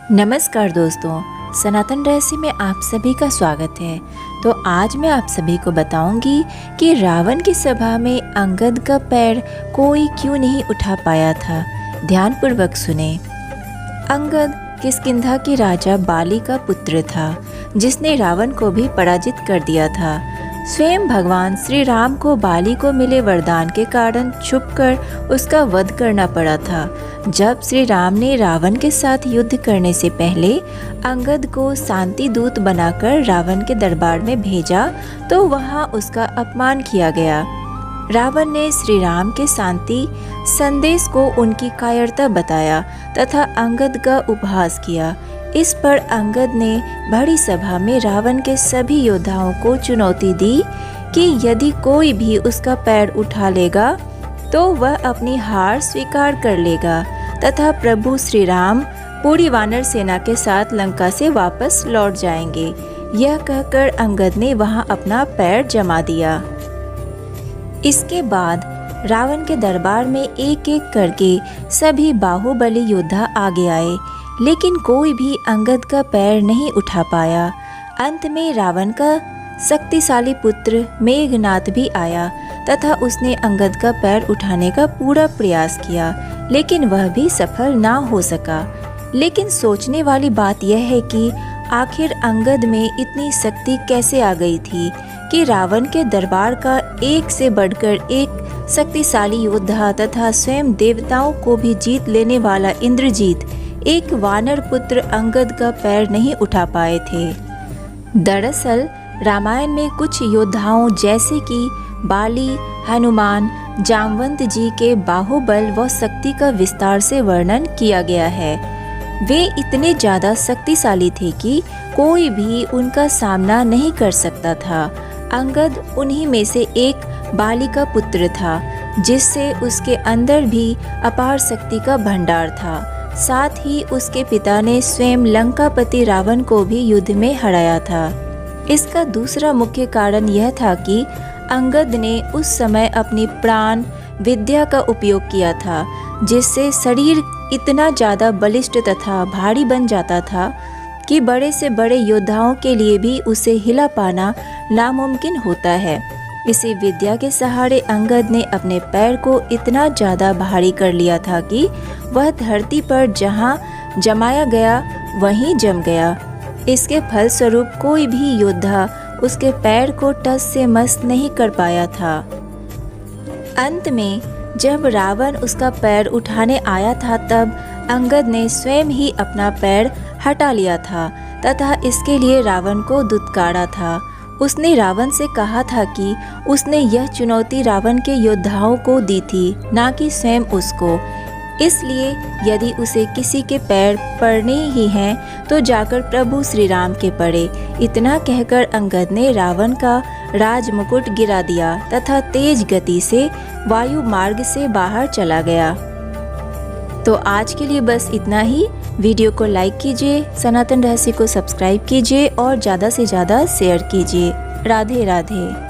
नमस्कार दोस्तों, सनातन रहस्य में आप सभी का स्वागत है। तो आज मैं आप सभी को बताऊंगी कि रावण की सभा में अंगद का पैर कोई क्यों नहीं उठा पाया था। ध्यानपूर्वक सुने। अंगद किष्किंधा के राजा बाली का पुत्र था, जिसने रावण को भी पराजित कर दिया था। स्वयं भगवान श्री राम को बाली को मिले वरदान के कारण छुपकर उसका वध करना पड़ा था। जब श्री राम ने रावण के साथ युद्ध करने से पहले अंगद को शांति दूत बनाकर रावण के दरबार में भेजा, तो वहां उसका अपमान किया गया। रावण ने श्री राम के शांति संदेश को उनकी कायरता बताया तथा अंगद का उपहास किया। इस पर अंगद ने बड़ी सभा में रावण के सभी योद्धाओं को चुनौती दी कि यदि कोई भी उसका पैर उठा लेगा तो वह अपनी हार स्वीकार कर लेगा तथा प्रभु श्री राम पूरी वानर सेना के साथ लंका से वापस लौट जाएंगे। यह कहकर अंगद ने वहां अपना पैर जमा दिया। इसके बाद रावण के दरबार में एक एक करके सभी बाहुबली योद्धा आगे आए, लेकिन कोई भी अंगद का पैर नहीं उठा पाया। अंत में रावण का शक्तिशाली पुत्र मेघनाद भी आया तथा उसने अंगद का पैर उठाने का पूरा प्रयास किया, लेकिन वह भी सफल ना हो सका। लेकिन सोचने वाली बात यह है कि आखिर अंगद में इतनी शक्ति कैसे आ गई थी कि रावण के दरबार का एक से बढ़कर एक शक्तिशाली योद्धा तथा स्वयं देवताओं को भी जीत लेने वाला इंद्रजीत एक वानर पुत्र अंगद का पैर नहीं उठा पाए थे। दरअसल रामायण में कुछ योद्धाओं जैसे कि बाली, हनुमान, जामवंत जी के बाहुबल व शक्ति का विस्तार से वर्णन किया गया है। वे इतने ज़्यादा शक्तिशाली थे कि कोई भी उनका सामना नहीं कर सकता था। अंगद उन्हीं में से एक बाली का पुत्र था, जिससे उसके अंदर भी अपार शक्ति का भंडार था। साथ ही उसके पिता ने स्वयं लंकापति रावण को भी युद्ध में हराया था। इसका दूसरा मुख्य कारण यह था कि अंगद ने उस समय अपनी प्राण विद्या का उपयोग किया था, जिससे शरीर इतना ज़्यादा बलिष्ठ तथा भारी बन जाता था कि बड़े से बड़े योद्धाओं के लिए भी उसे हिला पाना नामुमकिन होता है। इसी विद्या के सहारे अंगद ने अपने पैर को इतना ज़्यादा भारी कर लिया था कि वह धरती पर जहाँ जमाया गया वहीं जम गया। इसके फलस्वरूप कोई भी योद्धा उसके पैर को टस से मस नहीं कर पाया था। अंत में जब रावण उसका पैर उठाने आया था, तब अंगद ने स्वयं ही अपना पैर हटा लिया था तथा इसके लिए रावण को दुत्कारा था। उसने रावण से कहा था कि उसने यह चुनौती रावण के योद्धाओं को दी थी, ना कि स्वयं उसको। इसलिए यदि उसे किसी के पैर पड़ने ही हैं तो जाकर प्रभु श्री राम के पड़े। इतना कहकर अंगद ने रावण का राज मुकुट गिरा दिया तथा तेज गति से वायु मार्ग से बाहर चला गया। तो आज के लिए बस इतना ही। वीडियो को लाइक कीजिए, सनातन रहस्य को सब्सक्राइब कीजिए और ज़्यादा से ज़्यादा शेयर कीजिए। राधे राधे।